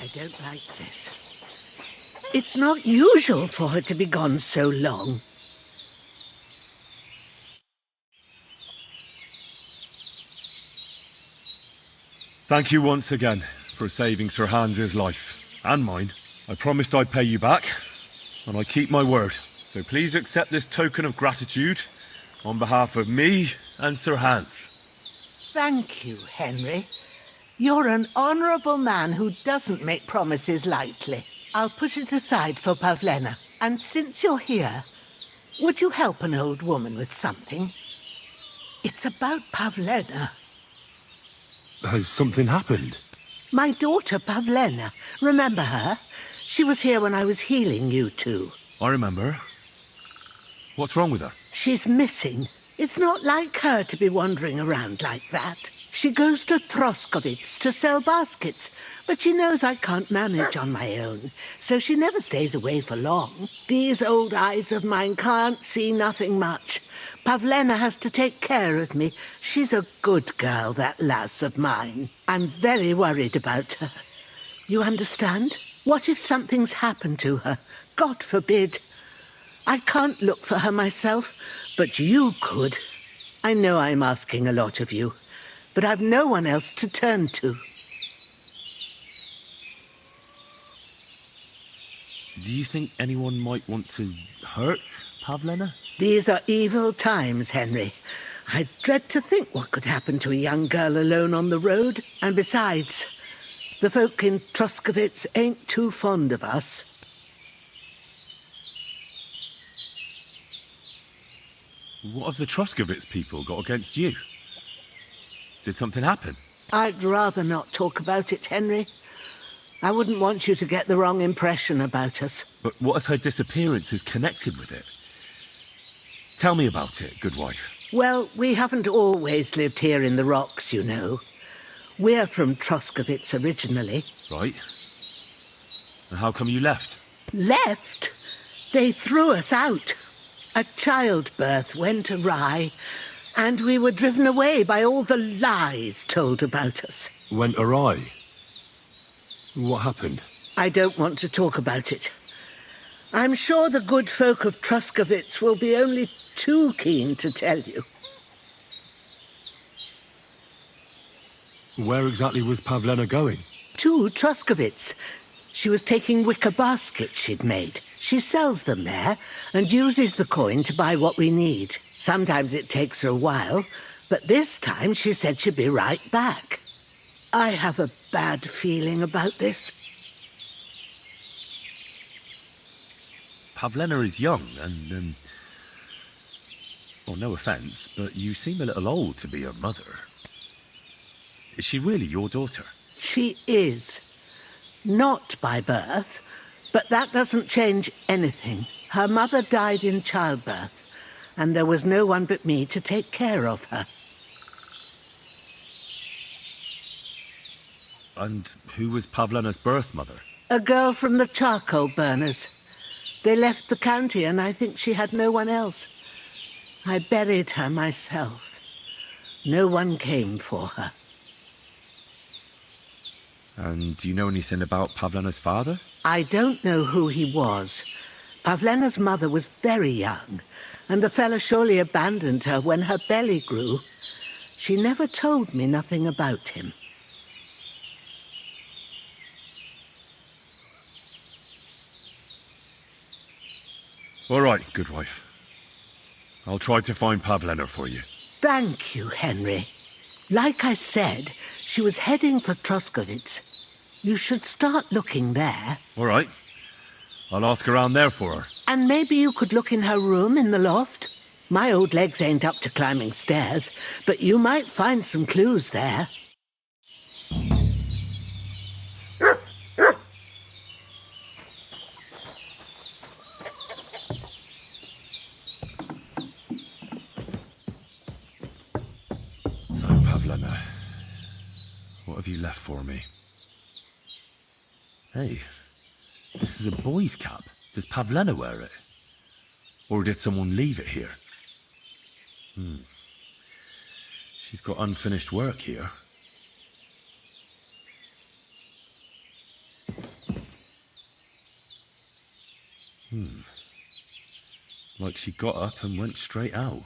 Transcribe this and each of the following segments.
I don't like this. It's not usual for her to be gone so long. Thank you once again for saving Sir Hans's life, and mine. I promised I'd pay you back, and I keep my word. So please accept this token of gratitude on behalf of me and Sir Hans. Thank you, Henry. You're an honourable man who doesn't make promises lightly. I'll put it aside for Pavlena. And since you're here, would you help an old woman with something? It's about Pavlena. Has something happened? My daughter, Pavlena. Remember her? She was here when I was healing you two. I remember. What's wrong with her? She's missing. It's not like her to be wandering around like that. She goes to Troskovitz to sell baskets, but she knows I can't manage on my own, so she never stays away for long. These old eyes of mine can't see nothing much. Pavlena has to take care of me. She's a good girl, that lass of mine. I'm very worried about her. You understand? What if something's happened to her? God forbid. I can't look for her myself, but you could. I know I'm asking a lot of you, but I've no one else to turn to. Do you think anyone might want to hurt Pavlena? These are evil times, Henry. I dread to think what could happen to a young girl alone on the road. And besides, the folk in Troskovitz ain't too fond of us. What have the Troskovitz people got against you? Did something happen? I'd rather not talk about it, Henry. I wouldn't want you to get the wrong impression about us. But what if her disappearance is connected with it? Tell me about it, good wife. Well, we haven't always lived here in the rocks, you know. We're from Troskovitz originally. Right. And how come you left? Left? They threw us out. A childbirth went awry, and we were driven away by all the lies told about us. Went awry? What happened? I don't want to talk about it. I'm sure the good folk of Troskovitz will be only too keen to tell you. Where exactly was Pavlena going? To Troskovitz. She was taking wicker baskets she'd made. She sells them there and uses the coin to buy what we need. Sometimes it takes her a while, but this time she said she'd be right back. I have a bad feeling about this. Pavlena is young and, well, no offence, but you seem a little old to be her mother. Is she really your daughter? She is. Not by birth, but that doesn't change anything. Her mother died in childbirth, and there was no one but me to take care of her. And who was Pavlena's birth mother? A girl from the charcoal burners. They left the county, and I think she had no one else. I buried her myself. No one came for her. And do you know anything about Pavlena's father? I don't know who he was. Pavlena's mother was very young, and the fella surely abandoned her when her belly grew. She never told me nothing about him. All right, good wife. I'll try to find Pavlena for you. Thank you, Henry. Like I said, she was heading for Troskovitz. You should start looking there. All right. I'll ask around there for her. And maybe you could look in her room in the loft. My old legs ain't up to climbing stairs, but you might find some clues there. So, Pavlena, what have you left for me? Hey, this is a boy's cap. Does Pavlena wear it? Or did someone leave it here? She's got unfinished work here. Like she got up and went straight out.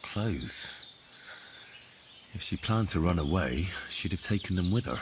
Clothes. If she planned to run away, she'd have taken them with her.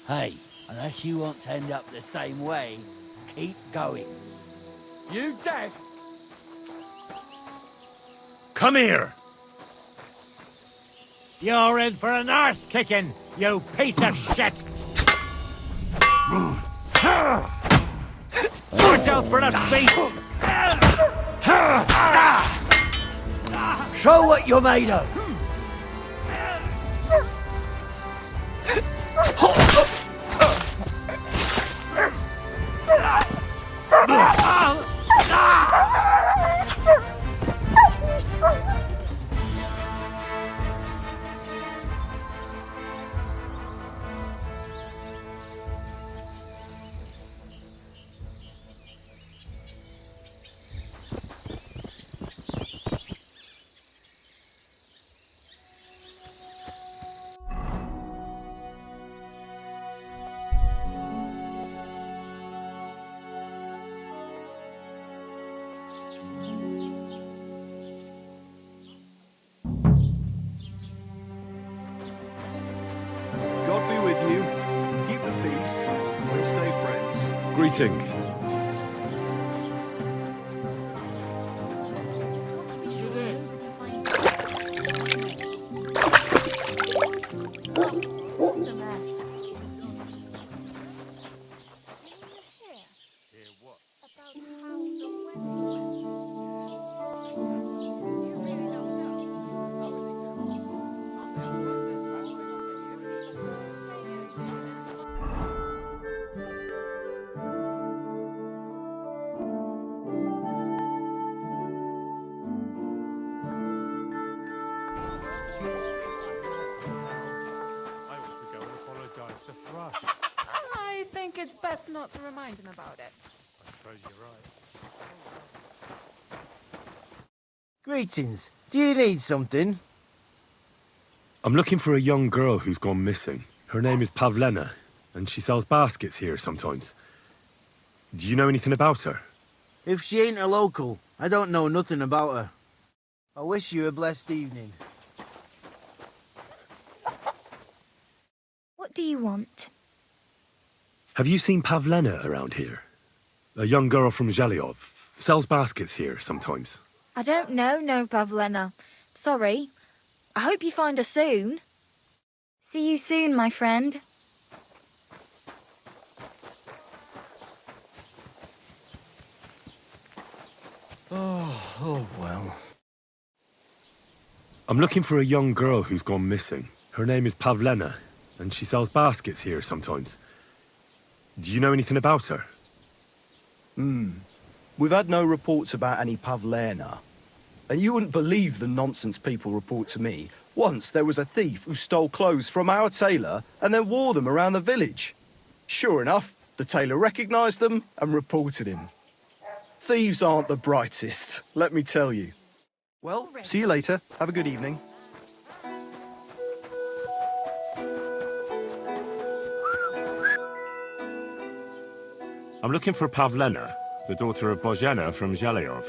Hey, unless you want to end up the same way, keep going. You deaf? Come here! You're in for an arse kicking, you piece of shit! Watch out for the beast! Show what you're made of! God be with you. Keep the peace. We'll stay friends. Greetings. I think it's best not to remind him about it. I suppose you're right. Greetings. Do you need something? I'm looking for a young girl who's gone missing. Her name is Pavlena, and she sells baskets here sometimes. Do you know anything about her? If she ain't a local, I don't know nothing about her. I wish you a blessed evening. What do you want? Have you seen Pavlena around here? A young girl from Zhelyov. Sells baskets here sometimes. I don't know, no, Pavlena. Sorry. I hope you find her soon. See you soon, my friend. Oh well. I'm looking for a young girl who's gone missing. Her name is Pavlena, and she sells baskets here sometimes. Do you know anything about her? We've had no reports about any Pavlena. And you wouldn't believe the nonsense people report to me. Once there was a thief who stole clothes from our tailor and then wore them around the village. Sure enough, the tailor recognized them and reported him. Thieves aren't the brightest, let me tell you. Well, see you later. Have a good evening. I'm looking for Pavlena, the daughter of Bozhena from Zhelyov.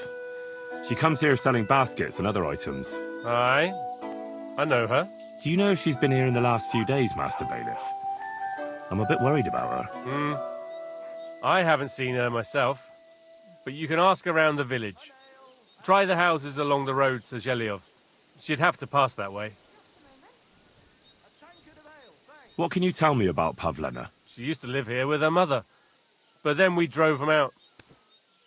She comes here selling baskets and other items. Aye, I know her. Do you know if she's been here in the last few days, Master Bailiff? I'm a bit worried about her. I haven't seen her myself, but you can ask around the village. Try the houses along the road to Zhelyov. She'd have to pass that way. What can you tell me about Pavlena? She used to live here with her mother, but then we drove them out.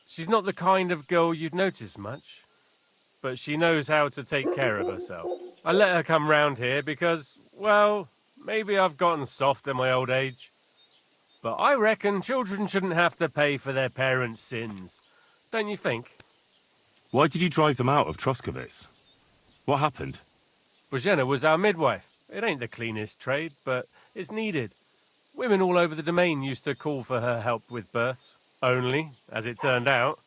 She's not the kind of girl you'd notice much, but she knows how to take care of herself. I let her come round here because, well, maybe I've gotten soft in my old age. But I reckon children shouldn't have to pay for their parents' sins. Don't you think? Why did you drive them out of Troskovitz? What happened? Bozhena was our midwife. It ain't the cleanest trade, but it's needed. Women all over the domain used to call for her help with births. Only, as it turned out,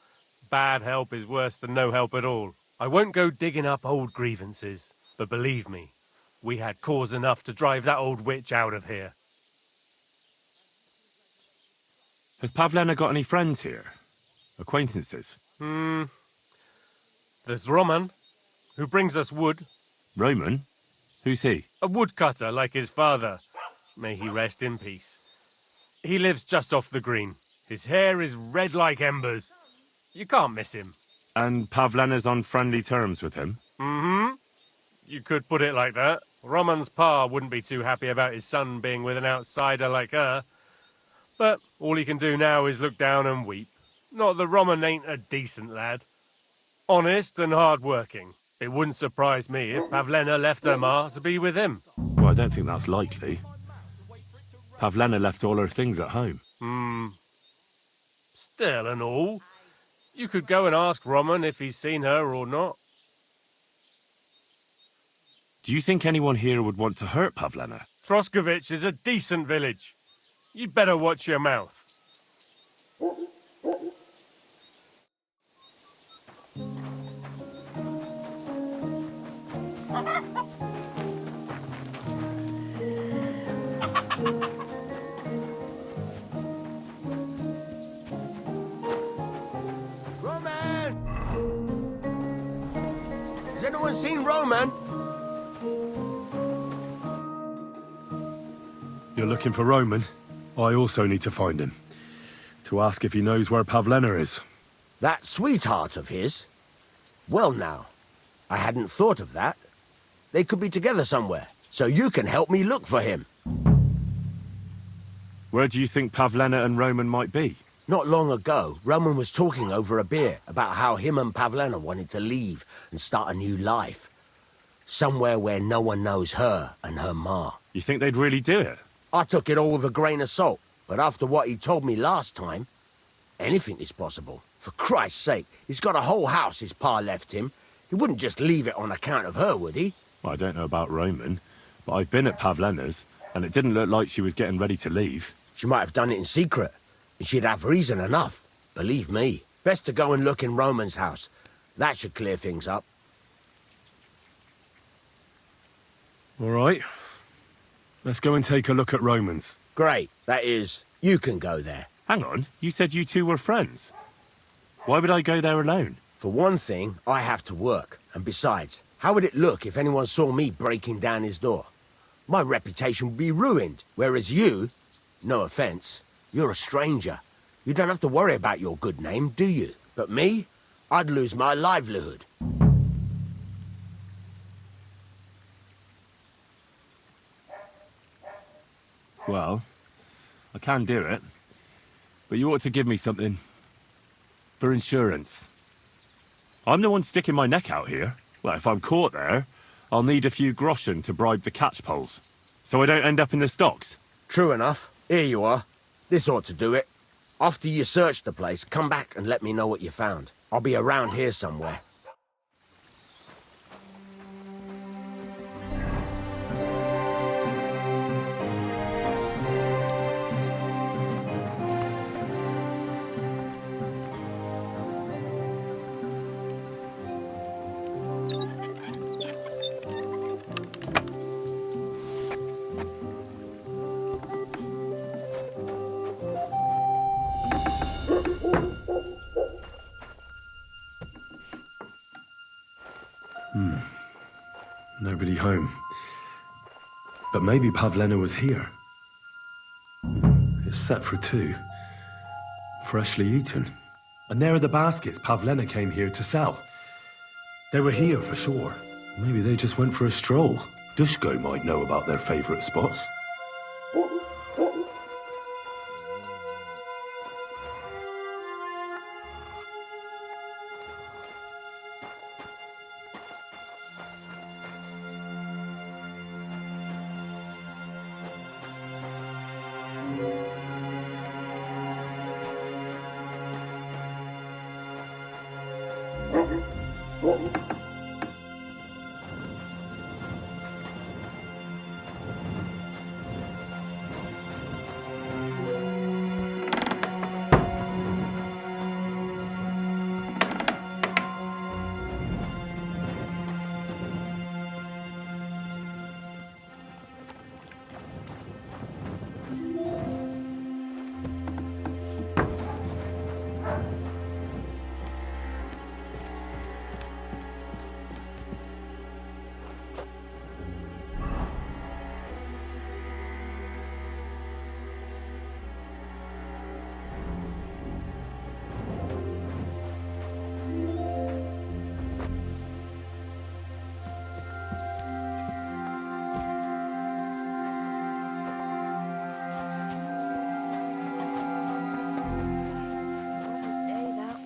bad help is worse than no help at all. I won't go digging up old grievances, but believe me, we had cause enough to drive that old witch out of here. Has Pavlena got any friends here? Acquaintances? There's Roman, who brings us wood. Roman? Who's he? A woodcutter like his father. May he rest in peace. He lives just off the green. His hair is red like embers. You can't miss him. And Pavlena's on friendly terms with him? You could put it like that. Roman's pa wouldn't be too happy about his son being with an outsider like her. But all he can do now is look down and weep. Not that Roman ain't a decent lad. Honest and hard-working. It wouldn't surprise me if Pavlena left her ma to be with him. Well, I don't think that's likely. Pavlena left all her things at home. Still and all, you could go and ask Roman if he's seen her or not. Do you think anyone here would want to hurt Pavlena? Troskovitz is a decent village. You'd better watch your mouth. Roman! Has anyone seen Roman? You're looking for Roman? I also need to find him. To ask if he knows where Pavlena is. That sweetheart of his? Well now, I hadn't thought of that. They could be together somewhere, so you can help me look for him. Where do you think Pavlena and Roman might be? Not long ago, Roman was talking over a beer about how him and Pavlena wanted to leave and start a new life. Somewhere where no one knows her and her ma. You think they'd really do it? I took it all with a grain of salt, but after what he told me last time, anything is possible. For Christ's sake, he's got a whole house his pa left him. He wouldn't just leave it on account of her, would he? Well, I don't know about Roman, but I've been at Pavlena's, and it didn't look like she was getting ready to leave. She might have done it in secret, and she'd have reason enough. Believe me. Best to go and look in Roman's house. That should clear things up. All right. Let's go and take a look at Roman's. Great. That is, you can go there. Hang on, you said you two were friends. Why would I go there alone? For one thing, I have to work. And besides, how would it look if anyone saw me breaking down his door? My reputation would be ruined, whereas you, no offense, you're a stranger. You don't have to worry about your good name, do you? But me, I'd lose my livelihood. Well, I can do it, but you ought to give me something for insurance. I'm the one sticking my neck out here. Well, if I'm caught there, I'll need a few groschen to bribe the catchpoles, so I don't end up in the stocks. True enough. Here you are. This ought to do it. After you search the place, come back and let me know what you found. I'll be around here somewhere. Nobody home. But maybe Pavlena was here. It's set for 2. Freshly eaten. And there are the baskets Pavlena came here to sell. They were here for sure. Maybe they just went for a stroll. Dushko might know about their favourite spots.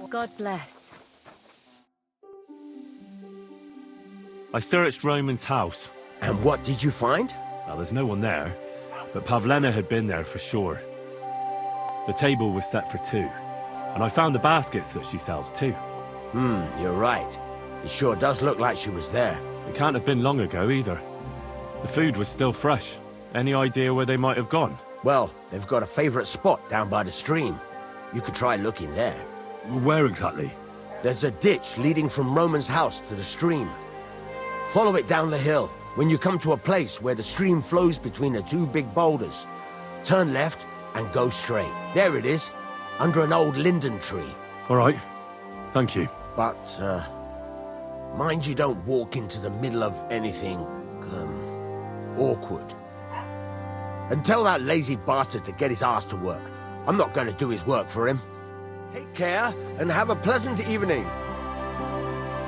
God bless. I searched Roman's house. And what did you find? Well, there's no one there, but Pavlena had been there for sure. The table was set for two, and I found the baskets that she sells too. You're right. It sure does look like she was there. It can't have been long ago either. The food was still fresh. Any idea where they might have gone? Well, they've got a favorite spot down by the stream. You could try looking there. Where exactly? There's a ditch leading from Roman's house to the stream. Follow it down the hill. When you come to a place where the stream flows between the two big boulders, turn left and go straight. There it is, under an old linden tree. All right. Thank you. But, mind you don't walk into the middle of anything, awkward. And tell that lazy bastard to get his ass to work. I'm not going to do his work for him. Take care, and have a pleasant evening.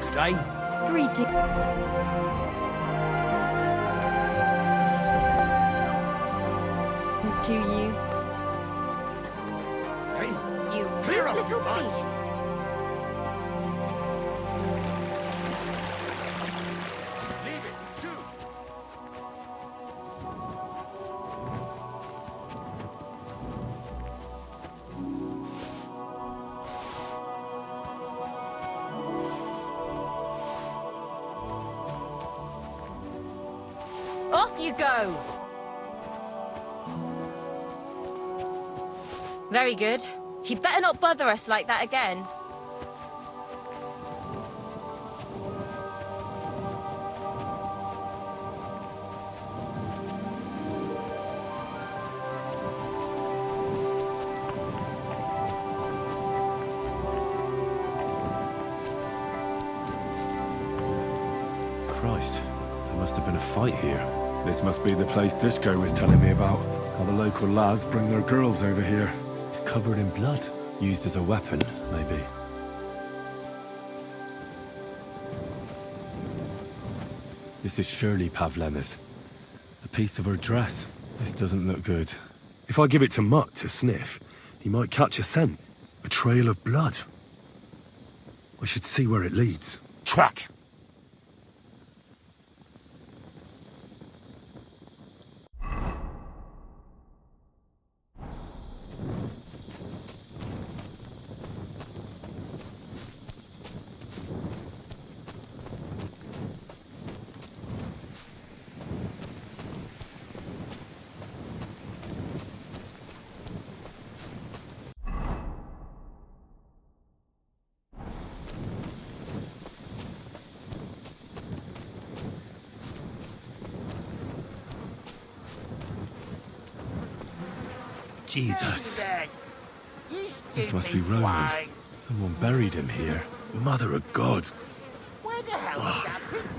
Good day. Greetings. To you. Hey, You clear up, little you mutt. beast. Leave it, shoot. Off you go. Very good. You better not bother us like that again. Christ, there must have been a fight here. This must be the place Dushko was telling me about. How the local lads bring their girls over here. Covered in blood. Used as a weapon, maybe. This is surely Pavlena's. A piece of her dress. This doesn't look good. If I give it to Mutt to sniff, he might catch a scent. A trail of blood. I should see where it leads. Track! Jesus. This must be Roman. Someone buried him here. Mother of God.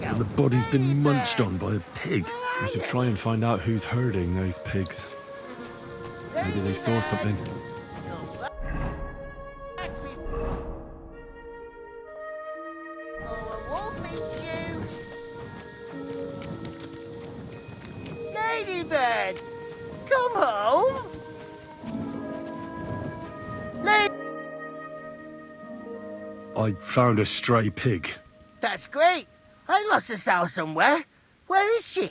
And the body's been munched on by a pig. We should try and find out who's herding those pigs. Maybe they saw something. I found a stray pig. That's great. I lost a sow somewhere. Where is she?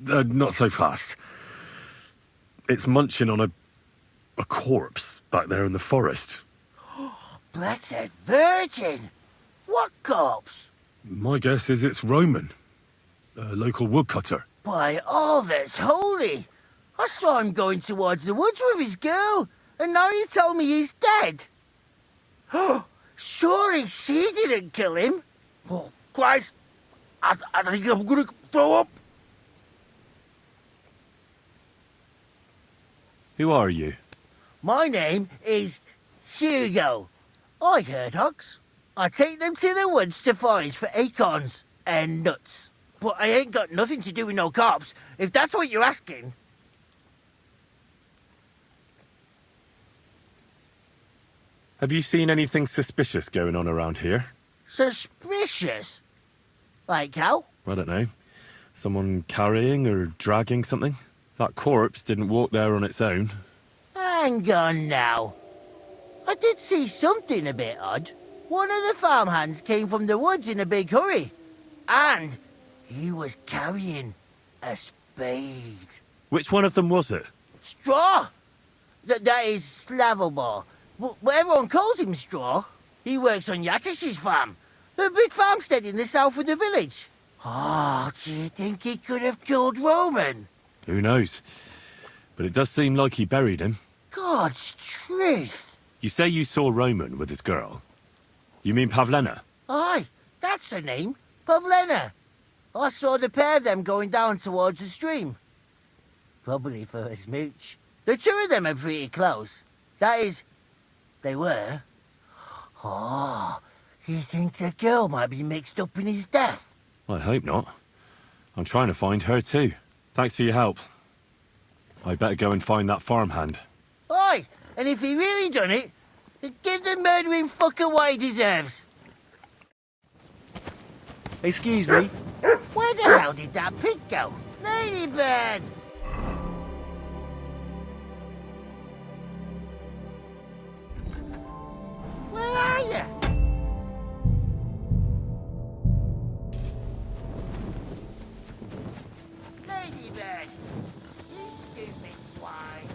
Not so fast. It's munching on a corpse back there in the forest. Blessed Virgin! What corpse? My guess is it's Roman, a local woodcutter. By all that's holy! I saw him going towards the woods with his girl, and now you tell me he's dead. Surely she didn't kill him. Oh, Christ! I think I'm gonna throw up. Who are you? My name is Hugo. I herd hogs. I take them to the woods to forage for acorns and nuts. But I ain't got nothing to do with no cops, if that's what you're asking. Have you seen anything suspicious going on around here? Suspicious? Like how? I don't know. Someone carrying or dragging something? That corpse didn't walk there on its own. Hang on now. I did see something a bit odd. One of the farmhands came from the woods in a big hurry. And he was carrying a spade. Which one of them was it? Straw! That is Slavobor. But everyone calls him Straw. He works on Jakesh's farm. A big farmstead in the south of the village. Oh, do you think he could have killed Roman? Who knows? But it does seem like he buried him. God's truth. You say you saw Roman with his girl. You mean Pavlena? Aye, that's the name. Pavlena. I saw the pair of them going down towards the stream. Probably for a smooch. The two of them are pretty close. That is, they were. Oh, you think the girl might be mixed up in his death? I hope not. I'm trying to find her too. Thanks for your help. I better go and find that farmhand. Aye, and if he really done it, then give the murdering fucker what he deserves. Excuse me. Where the hell did that pig go? Ladybird! Where are you? Ladybird! You stupid swine!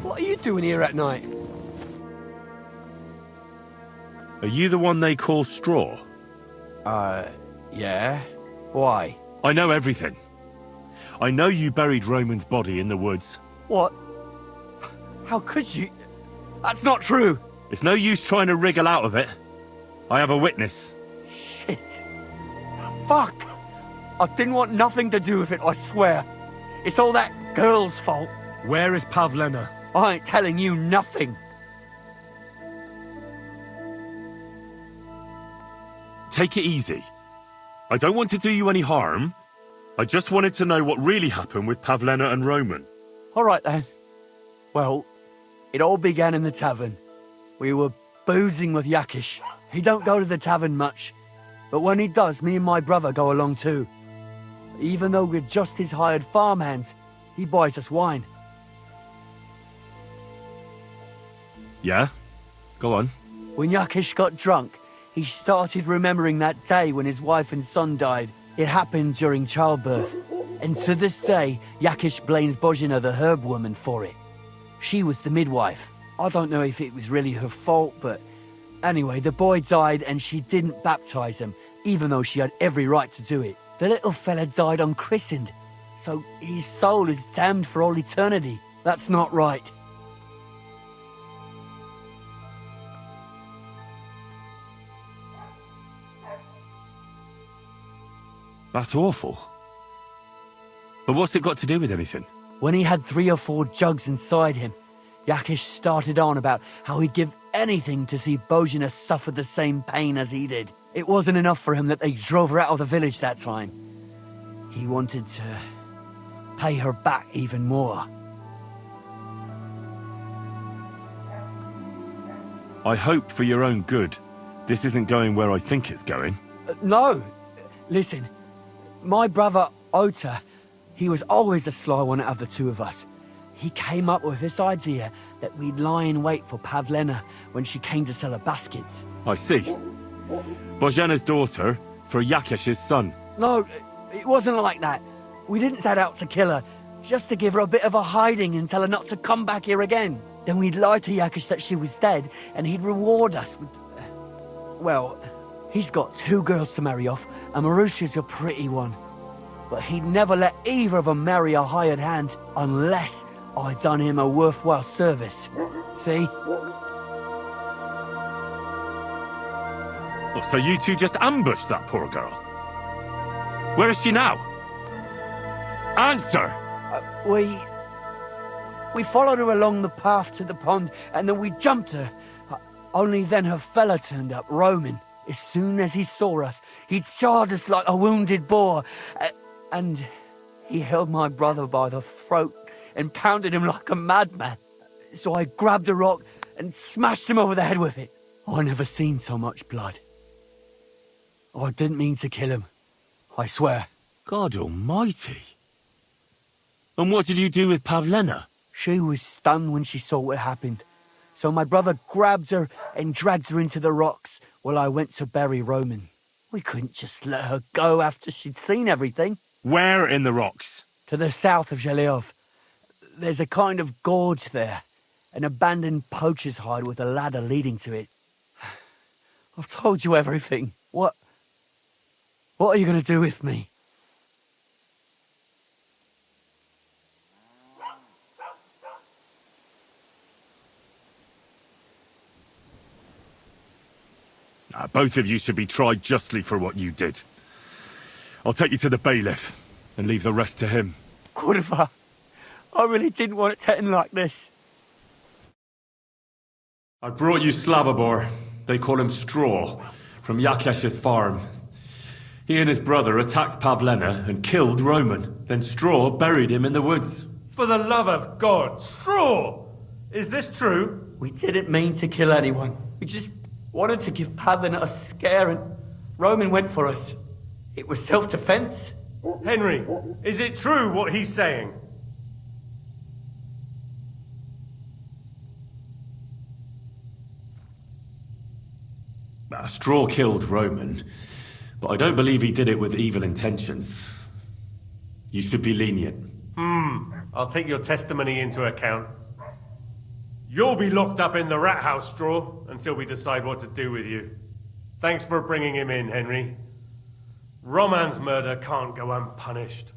What are you doing here at night? Are you the one they call Straw? Yeah. Why? I know everything. I know you buried Roman's body in the woods. What? How could you? That's not true. It's no use trying to wriggle out of it. I have a witness. Shit. Fuck. I didn't want nothing to do with it, I swear. It's all that girl's fault. Where is Pavlena? I ain't telling you nothing. Take it easy. I don't want to do you any harm. I just wanted to know what really happened with Pavlena and Roman. All right, then. Well, it all began in the tavern. We were boozing with Jakesh. He don't go to the tavern much, but when he does, me and my brother go along too. Even though we're just his hired farmhands, he buys us wine. Yeah? Go on. When Jakesh got drunk, he started remembering that day when his wife and son died. It happened during childbirth. And to this day, Jakesh blames Bozhena, the herb woman, for it. She was the midwife. I don't know if it was really her fault, but anyway, the boy died and she didn't baptize him, even though she had every right to do it. The little fella died unchristened, so his soul is damned for all eternity. That's not right. That's awful. But what's it got to do with anything? When he had 3 or 4 jugs inside him, Jakesh started on about how he'd give anything to see Bozhena suffer the same pain as he did. It wasn't enough for him that they drove her out of the village that time. He wanted to pay her back even more. I hope for your own good, this isn't going where I think it's going. No! Listen, my brother Ota, he was always the sly one out of the 2 of us. He came up with this idea that we'd lie in wait for Pavlena when she came to sell her baskets. I see. Bozhena's daughter for Jakesh's son. No, it wasn't like that. We didn't set out to kill her, just to give her a bit of a hiding and tell her not to come back here again. Then we'd lie to Jakesh that she was dead, and he'd reward us with... well, he's got 2 girls to marry off, and Marusha's a pretty one. But he'd never let either of them marry a hired hand unless I'd done him a worthwhile service. See? Oh, so you 2 just ambushed that poor girl? Where is she now? Answer! We followed her along the path to the pond, and then we jumped her. Only then her fella turned up, Roman. As soon as he saw us, he charged us like a wounded boar. And he held my brother by the throat and pounded him like a madman. So I grabbed a rock and smashed him over the head with it. I never seen so much blood. I didn't mean to kill him, I swear. God almighty. And what did you do with Pavlena? She was stunned when she saw what happened. So my brother grabbed her and dragged her into the rocks while I went to bury Roman. We couldn't just let her go after she'd seen everything. Where in the rocks? To the south of Zhelyov. There's a kind of gorge there. An abandoned poacher's hide with a ladder leading to it. I've told you everything. What are you going to do with me? Both of you should be tried justly for what you did. I'll take you to the bailiff and leave the rest to him. Kurva, I really didn't want it to end like this. I brought you Slavobor, they call him Straw, from Jakesh's farm. He and his brother attacked Pavlena and killed Roman. Then Straw buried him in the woods. For the love of God, Straw! Is this true? We didn't mean to kill anyone. We just wanted to give Pavlena a scare, and Roman went for us. It was self-defense. Henry, is it true what he's saying? Straw killed Roman, but I don't believe he did it with evil intentions. You should be lenient. I'll take your testimony into account. You'll be locked up in the rat house, Straw, until we decide what to do with you. Thanks for bringing him in, Henry. Roman's murder can't go unpunished.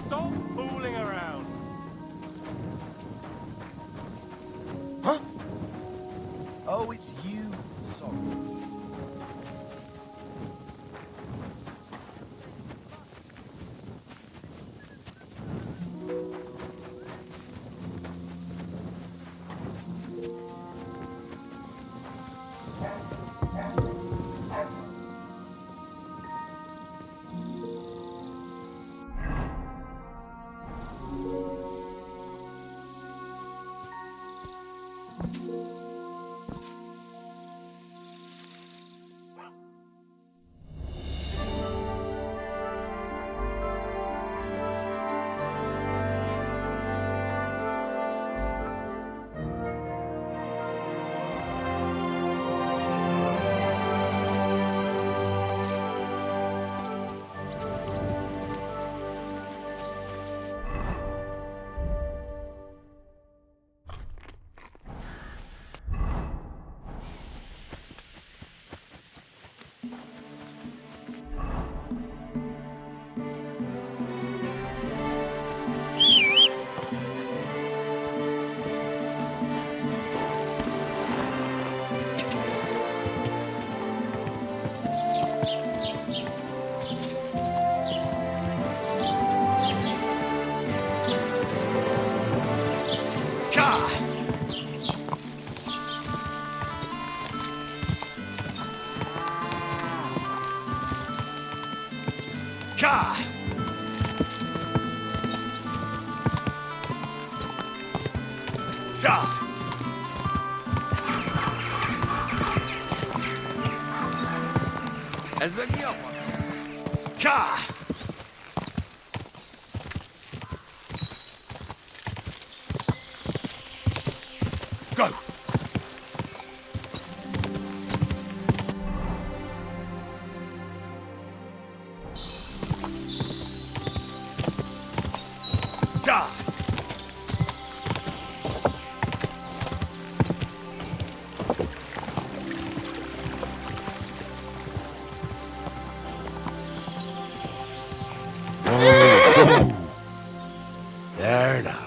Stop fooling around! Huh? Oh, it's you. Sorry. Cha! Cha! Cha! Go! Cha! There now.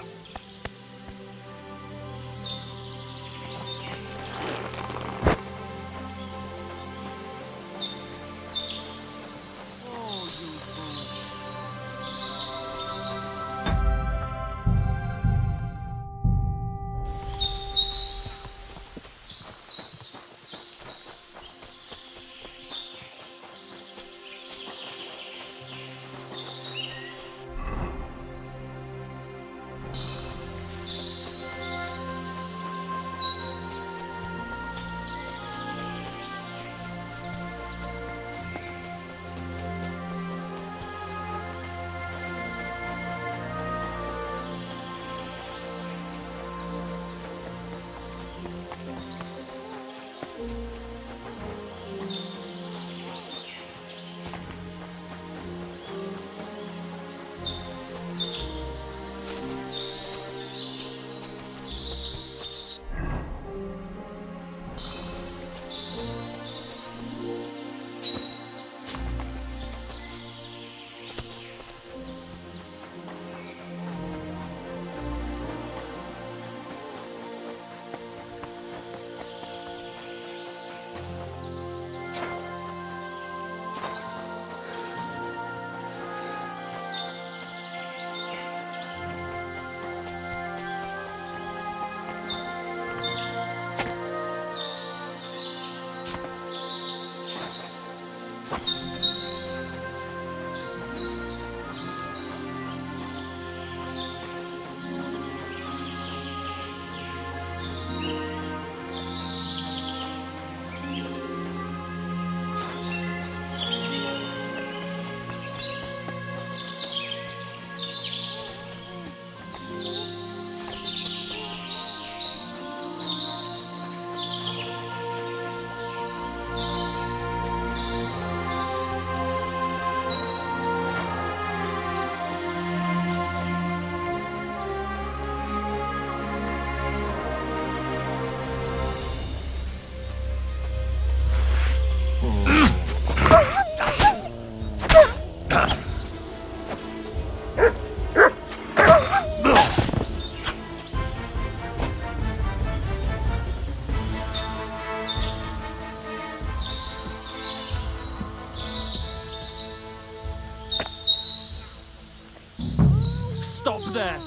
Stop there!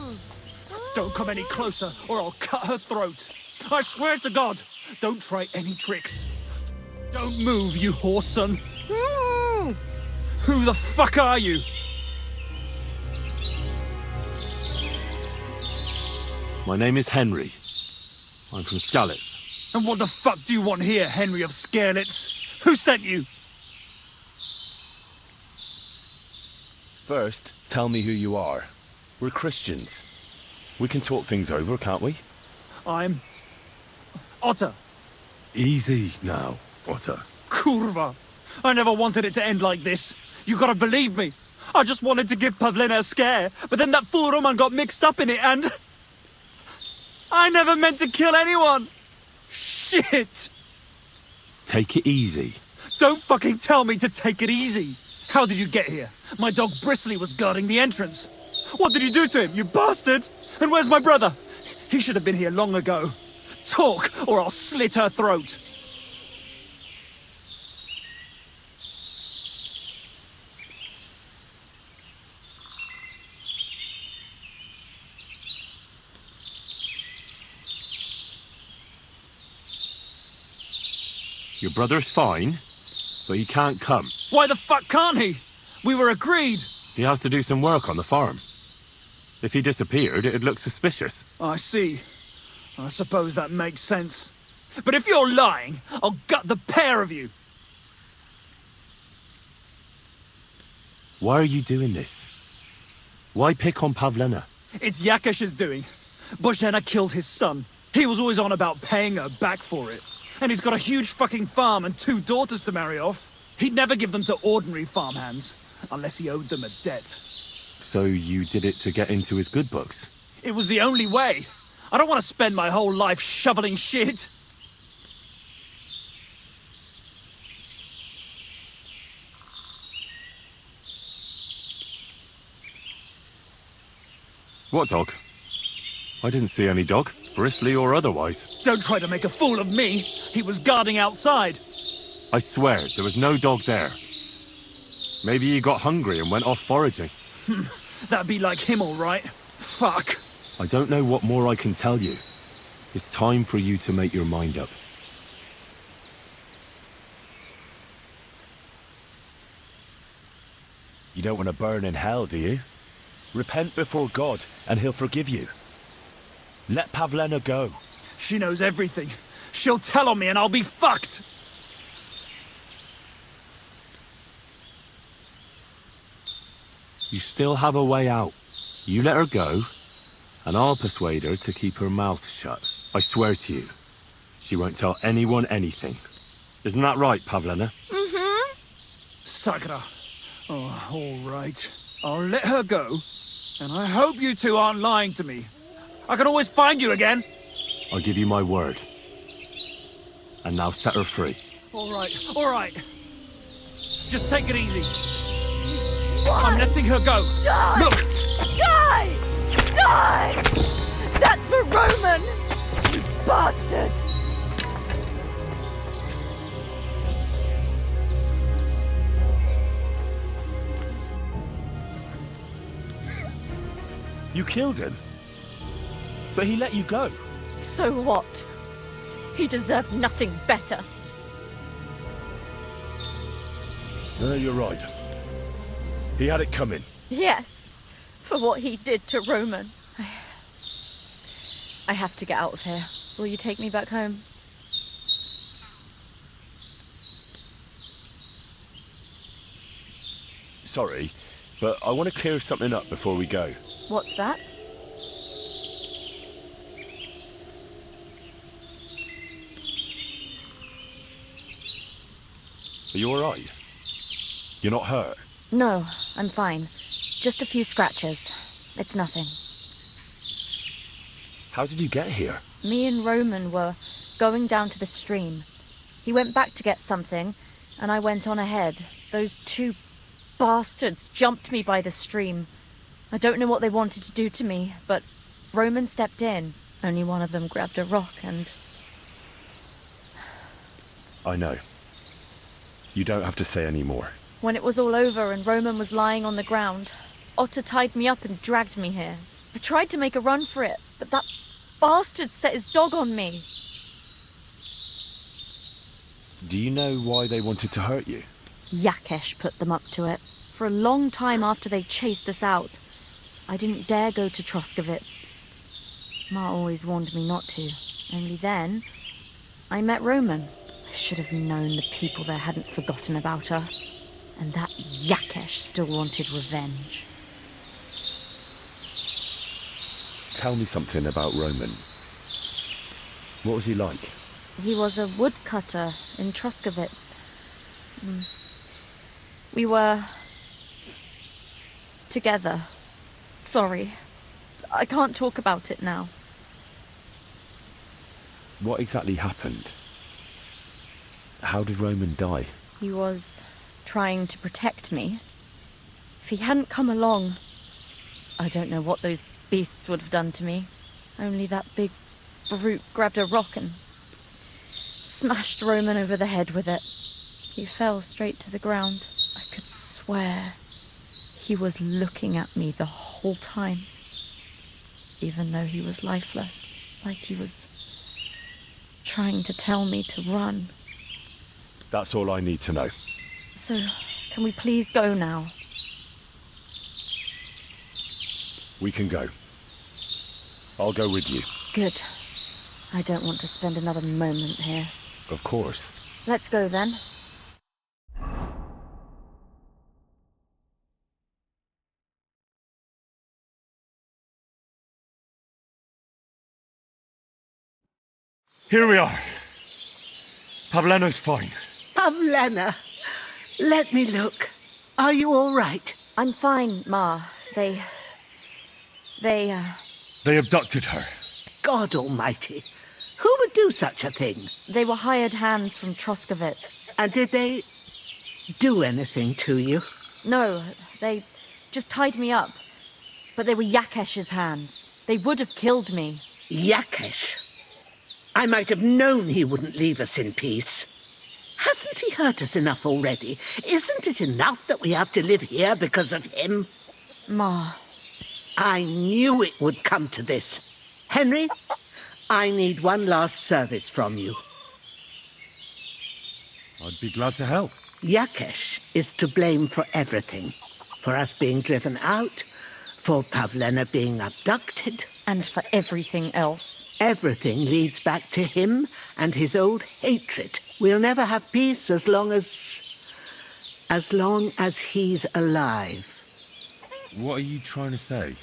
Don't come any closer or I'll cut her throat. I swear to God, don't try any tricks. Don't move, you horse son. Who the fuck are you? My name is Henry. I'm from Skalitz. And what the fuck do you want here, Henry of Scarlets? Who sent you? First, tell me who you are. We're Christians. We can talk things over, can't we? I'm... Otter. Easy now, Otter. Kurva. I never wanted it to end like this. You gotta believe me. I just wanted to give Pavlena a scare, but then that fool Roman got mixed up in it and... I never meant to kill anyone! Shit! Take it easy. Don't fucking tell me to take it easy! How did you get here? My dog Bristly was guarding the entrance. What did you do to him, you bastard? And where's my brother? He should have been here long ago. Talk, or I'll slit her throat. Your brother's fine, but he can't come. Why the fuck can't he? We were agreed. He has to do some work on the farm. If he disappeared, it'd look suspicious. I see. I suppose that makes sense. But if you're lying, I'll gut the pair of you. Why are you doing this? Why pick on Pavlena? It's Jakesh's doing. Bozhena killed his son. He was always on about paying her back for it. And he's got a huge fucking farm and 2 daughters to marry off. He'd never give them to ordinary farmhands, unless he owed them a debt. So you did it to get into his good books? It was the only way. I don't want to spend my whole life shoveling shit. What dog? I didn't see any dog, bristly or otherwise. Don't try to make a fool of me. He was guarding outside. I swear, there was no dog there. Maybe he got hungry and went off foraging. That'd be like him, all right. Fuck. I don't know what more I can tell you. It's time for you to make your mind up. You don't want to burn in hell, do you? Repent before God, and he'll forgive you. Let Pavlena go. She knows everything. She'll tell on me and I'll be fucked. You still have a way out. You let her go, and I'll persuade her to keep her mouth shut. I swear to you, she won't tell anyone anything. Isn't that right, Pavlena? Mm-hmm. Sakra. Oh, all right. I'll let her go, and I hope you two aren't lying to me. I can always find you again. I'll give you my word. And now set her free. All right, all right. Just take it easy. I'm letting her go. Die! Look! Die! Die! That's for Roman! You bastard! You killed him? But he let you go. So what? He deserved nothing better. No, you're right. He had it coming. Yes, for what he did to Roman. I have to get out of here. Will you take me back home? Sorry, but I want to clear something up before we go. What's that? Are you alright? You're not hurt? No, I'm fine. Just a few scratches. It's nothing. How did you get here? Me and Roman were going down to the stream. He went back to get something, and I went on ahead. Those 2 bastards jumped me by the stream. I don't know what they wanted to do to me, but Roman stepped in. Only one of them grabbed a rock and... I know. You don't have to say any more. When it was all over and Roman was lying on the ground, Otter tied me up and dragged me here. I tried to make a run for it, but that bastard set his dog on me. Do you know why they wanted to hurt you? Jakesh put them up to it. For a long time after they chased us out, I didn't dare go to Troskovitz. Ma always warned me not to. Only then, I met Roman. I should have known the people there hadn't forgotten about us. And that Jakesh still wanted revenge. Tell me something about Roman. What was he like? He was a woodcutter in Troskovitz. We were... together. Sorry. I can't talk about it now. What exactly happened? How did Roman die? He was trying to protect me. If he hadn't come along, I don't know what those beasts would have done to me. Only that big brute grabbed a rock and smashed Roman over the head with it. He fell straight to the ground. I could swear he was looking at me the whole time, even though he was lifeless, like he was trying to tell me to run. That's all I need to know. So, can we please go now? We can go. I'll go with you. Good. I don't want to spend another moment here. Of course. Let's go then. Here we are. Pavlena's fine. Pavlena, let me look. Are you all right? I'm fine, Ma. They They abducted her. God almighty. Who would do such a thing? They were hired hands from Troskovitz. And did they do anything to you? No, they just tied me up. But they were Jakesh's hands. They would have killed me. Jakesh? I might have known he wouldn't leave us in peace. Hasn't he hurt us enough already? Isn't it enough that we have to live here because of him? Ma. I knew it would come to this. Henry, I need one last service from you. I'd be glad to help. Jakesh is to blame for everything. For us being driven out, for Pavlena being abducted. And for everything else. Everything leads back to him and his old hatred. We'll never have peace as long as he's alive. What are you trying to say?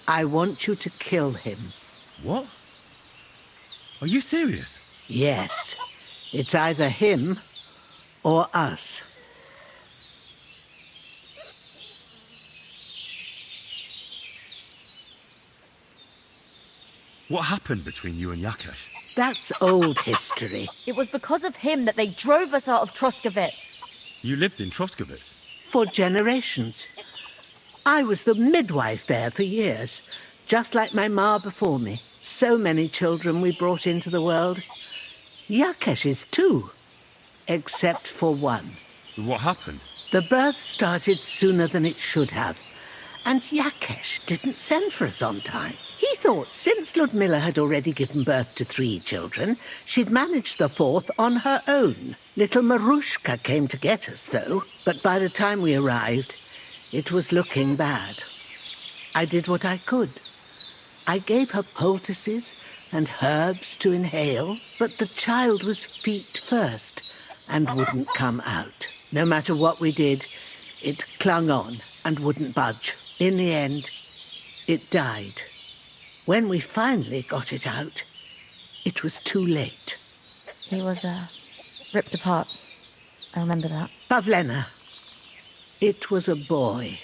I want you to kill him. What? Are you serious? Yes. It's either him or us. What happened between you and Jakesh? That's old history. It was because of him that they drove us out of Troskovitz. You lived in Troskovitz? For generations. I was the midwife there for years, just like my ma before me. So many children we brought into the world. Jakesh is too, except for one. What happened? The birth started sooner than it should have, and Jakesh didn't send for us on time. He thought since Ludmilla had already given birth to 3 children, she'd managed the 4th on her own. Little Marushka came to get us, though, but by the time we arrived, it was looking bad. I did what I could. I gave her poultices and herbs to inhale, but the child was feet first and wouldn't come out. No matter what we did, it clung on and wouldn't budge. In the end, it died. When we finally got it out, it was too late. He was, ripped apart. I remember that. Pavlena. It was a boy.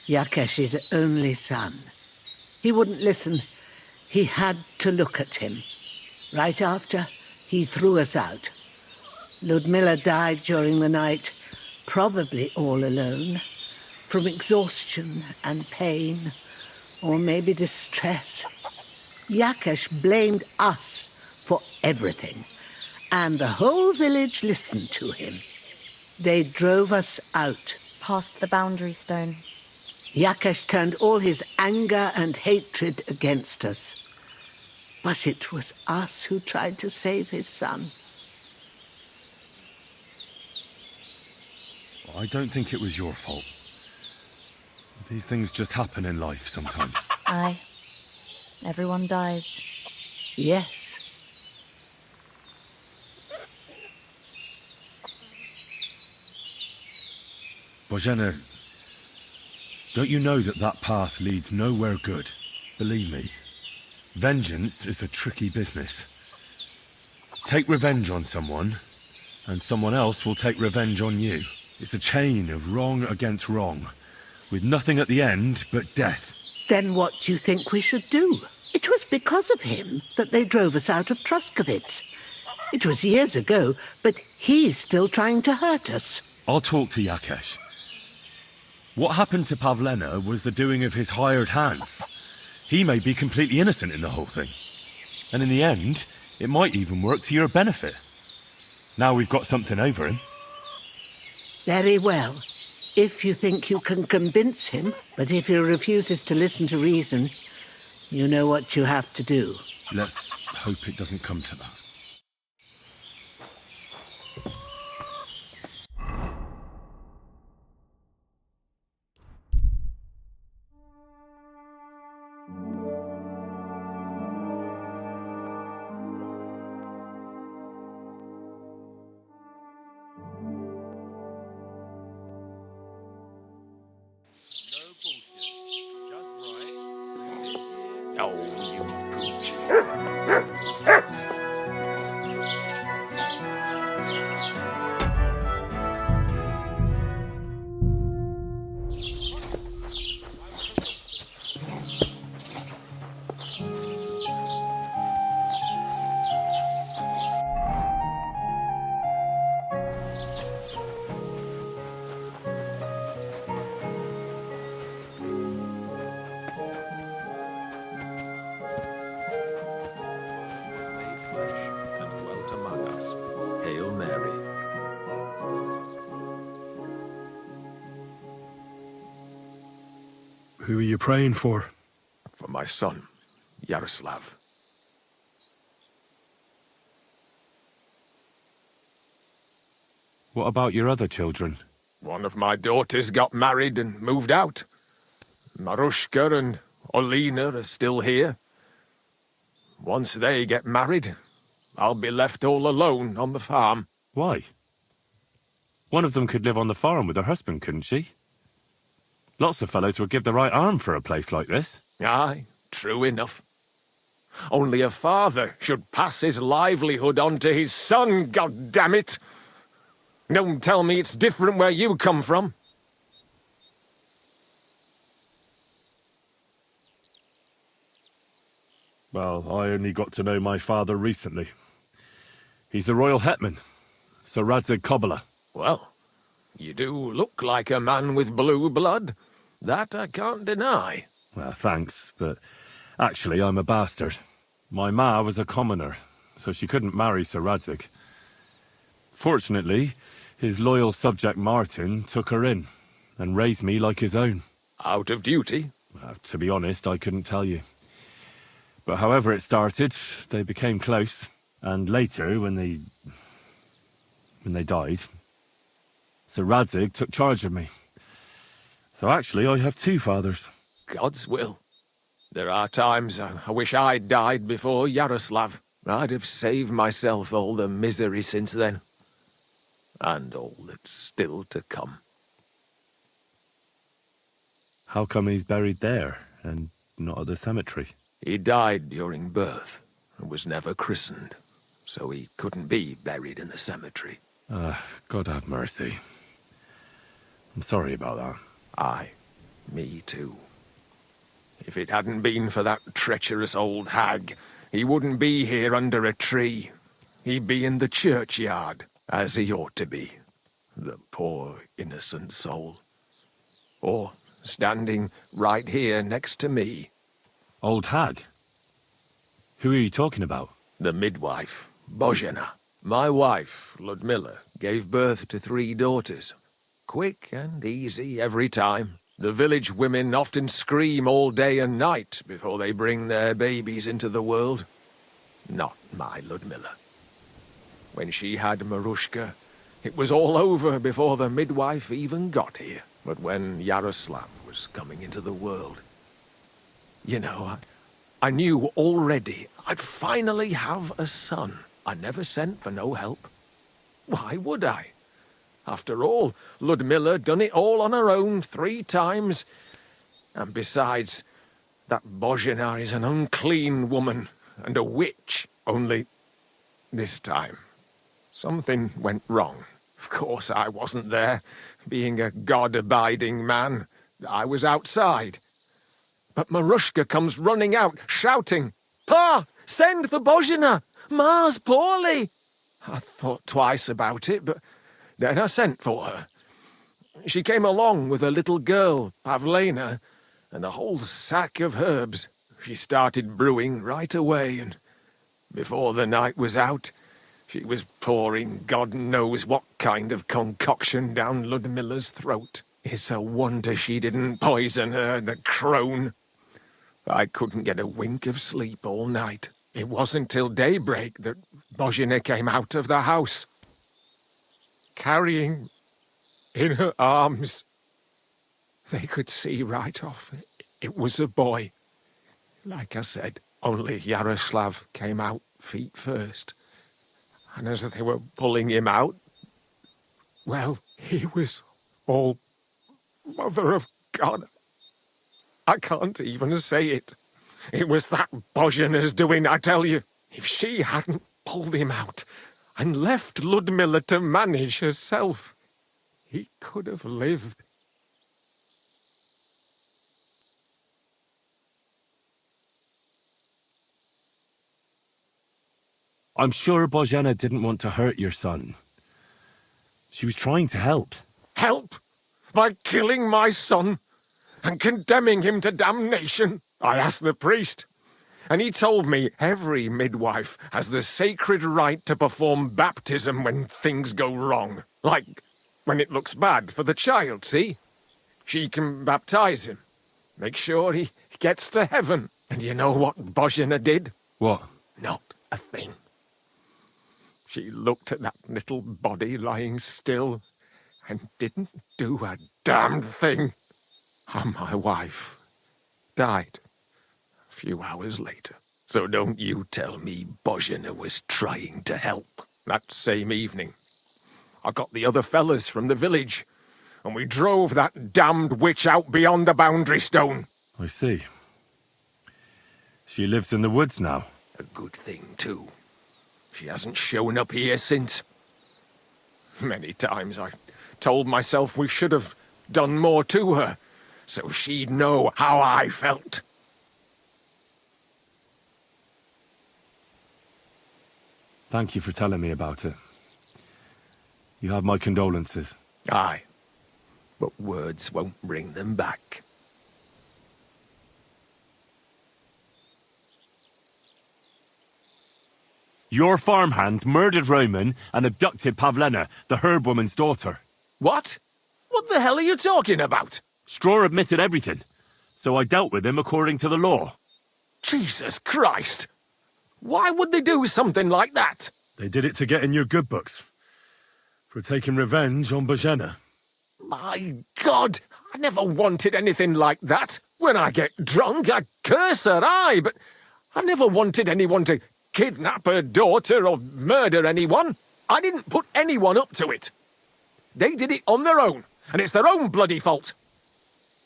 Jakesh's only son. He wouldn't listen. He had to look at him. Right after, he threw us out. Ludmilla died during the night, probably all alone, from exhaustion and pain. Or maybe distress. Jakesh blamed us for everything, and the whole village listened to him. They drove us out. Past the boundary stone. Jakesh turned all his anger and hatred against us. But it was us who tried to save his son. I don't think it was your fault. These things just happen in life sometimes. Aye. Everyone dies. Yes. Bozhena, don't you know that that path leads nowhere good? Believe me, vengeance is a tricky business. Take revenge on someone, and someone else will take revenge on you. It's a chain of wrong against wrong, with nothing at the end but death. Then what do you think we should do? It was because of him that they drove us out of Troskovitz. It was years ago, but he's still trying to hurt us. I'll talk to Jakesh. What happened to Pavlena was the doing of his hired hands. He may be completely innocent in the whole thing. And in the end, it might even work to your benefit. Now we've got something over him. Very well. If you think you can convince him, but if he refuses to listen to reason, you know what you have to do. Let's hope it doesn't come to that. Oh, you pooch. Made flesh and dwelt among us. Hail Mary. Who are you praying for? For my son, Yaroslav. What about your other children? One of my daughters got married and moved out. Marushka and Olina are still here. Once they get married, I'll be left all alone on the farm. Why? One of them could live on the farm with her husband, couldn't she? Lots of fellows would give the right arm for a place like this. Aye, true enough. Only a father should pass his livelihood on to his son, goddammit! Don't tell me it's different where you come from. Well, I only got to know my father recently. He's the royal hetman, Sir Radzig Kobyla. Well, you do look like a man with blue blood. That I can't deny. Well, thanks, but actually I'm a bastard. My ma was a commoner, so she couldn't marry Sir Radzig. Fortunately, his loyal subject Martin took her in and raised me like his own. Out of duty? To be honest, I couldn't tell you. But however it started, they became close. And later, when they died, Sir Radzig took charge of me. So actually, I have two fathers. God's will. There are times I wish I'd died before Yaroslav. I'd have saved myself all the misery since then. And all that's still to come. How come he's buried there, and not at the cemetery? He died during birth, and was never christened, so he couldn't be buried in the cemetery. God have mercy. I'm sorry about that. Aye, me too. If it hadn't been for that treacherous old hag, he wouldn't be here under a tree. He'd be in the churchyard, as he ought to be. The poor, innocent soul. Or standing right here next to me. Old hag? Who are you talking about? The midwife, Bozhena. My wife, Ludmilla, gave birth to 3 daughters. Quick and easy every time. The village women often scream all day and night before they bring their babies into the world. Not my Ludmilla. When she had Marushka, it was all over before the midwife even got here. But when Yaroslav was coming into the world, you know, I knew already I'd finally have a son. I never sent for no help. Why would I? After all, Ludmilla done it all on her own 3 times. And besides, that Bozhena is an unclean woman and a witch. Only this time, something went wrong. Of course I wasn't there. Being a God-abiding man, I was outside. But Marushka comes running out, shouting, "Pa! Send for Bozhena! Ma's poorly!" I thought twice about it, but then I sent for her. She came along with a little girl, Pavlena, and a whole sack of herbs. She started brewing right away, and before the night was out, she was pouring God knows what kind of concoction down Ludmilla's throat. It's a wonder she didn't poison her, the crone. I couldn't get a wink of sleep all night. It wasn't till daybreak that Bozhena came out of the house, carrying in her arms. They could see right off it was a boy. Like I said, only Yaroslav came out feet first. And as they were pulling him out, well, he was all Mother of God. I can't even say it. It was that Bozhena's doing, I tell you. If she hadn't pulled him out and left Ludmilla to manage herself, he could have lived. I'm sure Bozhena didn't want to hurt your son. She was trying to help. Help? By killing my son and condemning him to damnation? I asked the priest, and he told me every midwife has the sacred right to perform baptism when things go wrong. Like when it looks bad for the child, see? She can baptize him, make sure he gets to heaven. And you know what Bozhena did? What? Not a thing. She looked at that little body lying still and didn't do a damned thing. And my wife died a few hours later. So don't you tell me Bozhena was trying to help. That same evening, I got the other fellas from the village, and we drove that damned witch out beyond the boundary stone. I see. She lives in the woods now. A good thing, too. She hasn't shown up here since. Many times I told myself we should have done more to her, so she'd know how I felt. Thank you for telling me about it. You have my condolences. Aye, but words won't bring them back. Your farmhands murdered Roman and abducted Pavlena, the herb woman's daughter. What? What the hell are you talking about? Straw admitted everything, so I dealt with him according to the law. Jesus Christ! Why would they do something like that? They did it to get in your good books. For taking revenge on Bozhena. My God! I never wanted anything like that. When I get drunk, I curse her, aye, but I never wanted anyone to kidnap her daughter or murder anyone. I didn't put anyone up to it. They did it on their own, and it's their own bloody fault.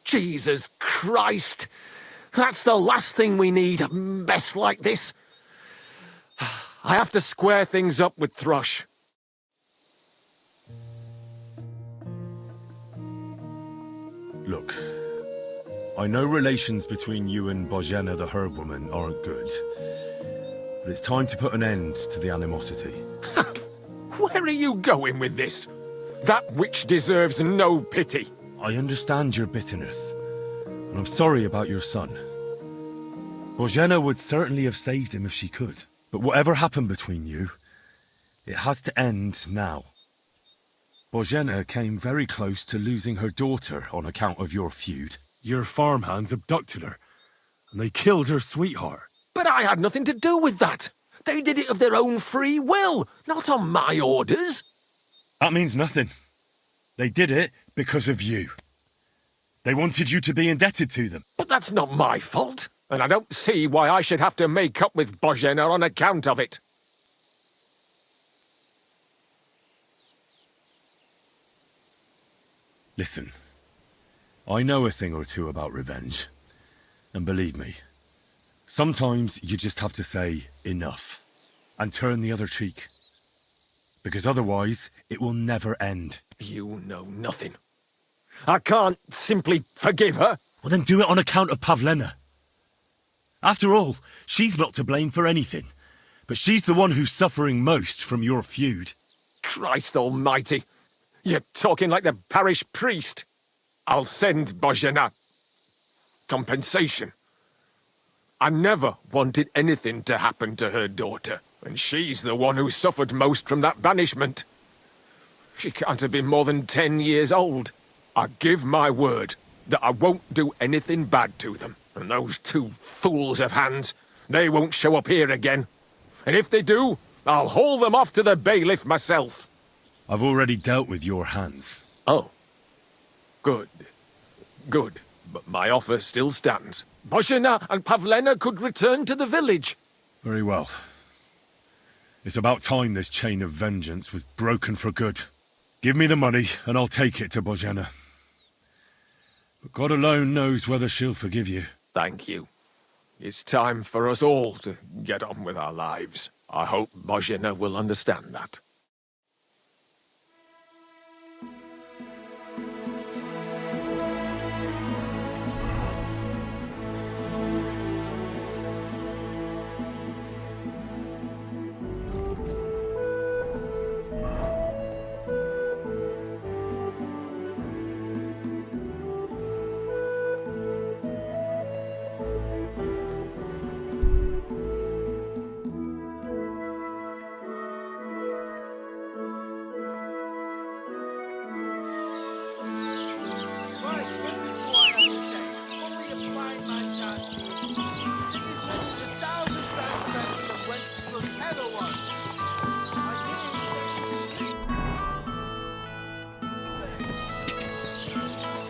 Jesus Christ! That's the last thing we need, a mess like this. I have to square things up with Thrush. Look, I know relations between you and Bozhena the herb woman aren't good. But it's time to put an end to the animosity. Where are you going with this? That witch deserves no pity. I understand your bitterness, and I'm sorry about your son. Bozhena would certainly have saved him if she could. But whatever happened between you, it has to end now. Bozhena came very close to losing her daughter on account of your feud. Your farmhands abducted her, and they killed her sweetheart. But I had nothing to do with that. They did it of their own free will, not on my orders. That means nothing. They did it because of you. They wanted you to be indebted to them. But that's not my fault, and I don't see why I should have to make up with Bozhena on account of it. Listen, I know a thing or two about revenge. And believe me, sometimes you just have to say enough and turn the other cheek. Because otherwise, it will never end. You know nothing. I can't simply forgive her. Well, then do it on account of Pavlena. After all, she's not to blame for anything. But she's the one who's suffering most from your feud. Christ almighty. You're talking like the parish priest. I'll send Bozhena compensation. I never wanted anything to happen to her daughter, and she's the one who suffered most from that banishment. She can't have been more than 10 years old. I give my word that I won't do anything bad to them, and those two fools of hands, they won't show up here again. And if they do, I'll haul them off to the bailiff myself. I've already dealt with your hands. Oh. Good. Good. But my offer still stands. Bozhena and Pavlena could return to the village. Very well. It's about time this chain of vengeance was broken for good. Give me the money, and I'll take it to Bozhena. But God alone knows whether she'll forgive you. Thank you. It's time for us all to get on with our lives. I hope Bozhena will understand that.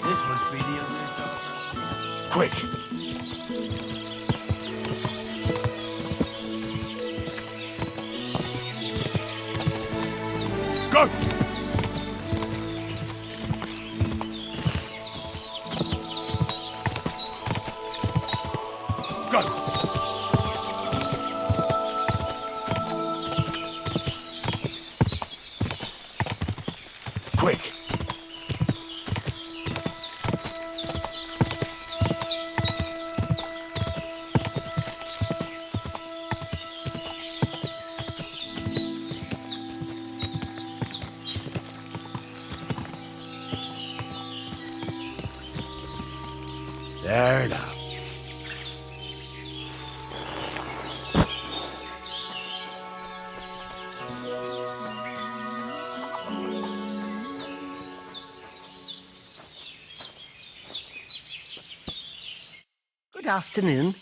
This must be the other. Quick! Go! Quick! There now. Good afternoon.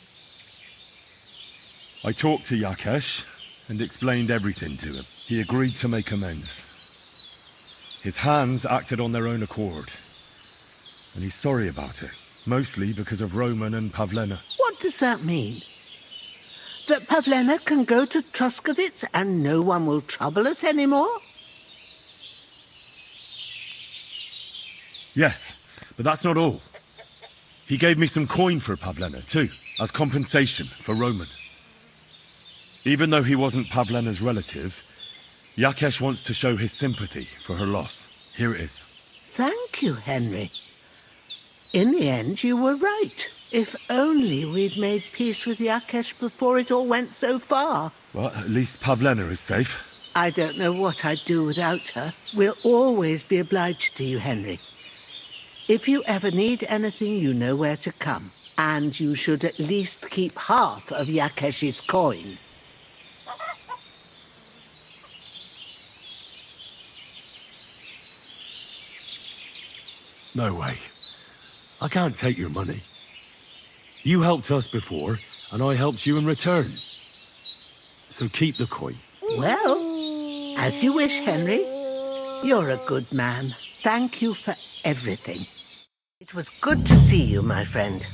I talked to Jakesh and explained everything to him. He agreed to make amends. His hands acted on their own accord, and he's sorry about it, mostly because of Roman and Pavlena. What does that mean? That Pavlena can go to Troskovitz and no one will trouble us anymore? Yes, but that's not all. He gave me some coin for Pavlena, too, as compensation for Roman. Even though he wasn't Pavlena's relative, Jakesh wants to show his sympathy for her loss. Here it is. Thank you, Henry. In the end, you were right. If only we'd made peace with Jakesh before it all went so far. Well, at least Pavlena is safe. I don't know what I'd do without her. We'll always be obliged to you, Henry. If you ever need anything, you know where to come. And you should at least keep half of Jakesh's coin. No way. I can't take your money. You helped us before, and I helped you in return. So keep the coin. Well, as you wish, Henry. You're a good man. Thank you for everything. It was good to see you, my friend.